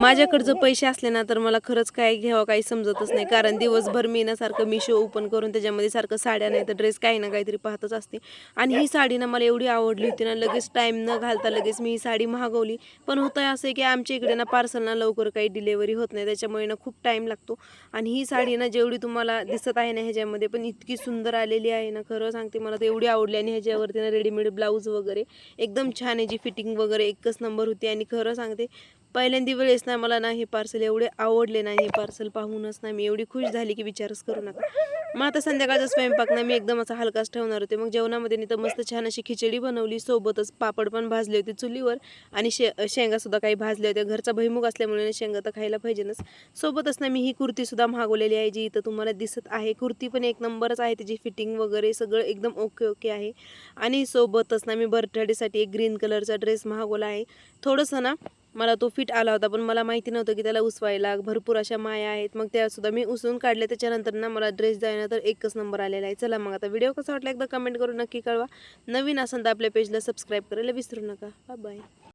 माझ्याकडे पैसे असले ना तर मला खरंच काय घ्यावं काही समजतच नाही, कारण दिवसभर मी ना सारखं मिशो ओपन करून त्याच्यामध्ये सारखं साड्या नाही तर ड्रेस काही ना काहीतरी पाहतच असते. आणि ही साडी ना मला एवढी आवडली होती ना, लगेच टाईम न घालता लगेच मी ही साडी मागवली. पण होतं असं आहे की आमच्या इकडे ना पार्सल ना लवकर काही डिलेवरी होत नाही, त्याच्यामुळे ना खूप टाईम लागतो. आणि ही साडी ना जेवढी तुम्हाला दिसत आहे ना ह्याच्यामध्ये पण इतकी सुंदर आलेली आहे ना, खरं सांगते मला तर एवढी आवडली. आणि ह्याच्यावरती ना रेडीमेड ब्लाऊज वगैरे एकदम छान आहे, जी फिटिंग वगैरे एकच नंबर होती. आणि खरं सांगते पहिल्यांदा वेळेस ना मला ना हे पार्सल एवढे आवडले ना, हे पार्सल पाहूनच ना मी एवढी खुश झाली की विचारच करू नका. मग आता संध्याकाळचा स्वयंपाक ना मी एकदम असा हलकाच ठेवणार होते. मग जेवणामध्ये नाही तर मस्त छान अशी खिचडी बनवली, सोबतच पापड पण भाजले होते चुलीवर. आणि शेंगासुद्धा काही भाजल्या होत्या. घरचा भुईमुग असल्यामुळे शेंगा तर खायला पाहिजेच. सोबतच ना मी ही कुर्तीसुद्धा मागवलेली आहे, जी इथं तुम्हाला दिसत आहे. कुर्ती पण एक नंबरच आहे, त्याची फिटिंग वगैरे सगळं एकदम ओके ओके आहे. आणि सोबतच ना मी बर्थडेसाठी एक ग्रीन कलरचा ड्रेस मागवला आहे. थोडंसं ना मला तो फिट आला होता, पण मला माहिती नव्हतं की त्याला उसवायला भरपूर अशा माया आहेत. मग त्यासुद्धा मी उसवून काढल्या. त्याच्यानंतर ना मला ड्रेस जायना तर एकच नंबर आलेला आहे. चला मग आता व्हिडिओ कसा वाटला एकदा कमेंट करून नक्की कळवा. नवीन असेल तर आपल्या पेजला सबस्क्राईब करायला विसरू नका. Bye bye.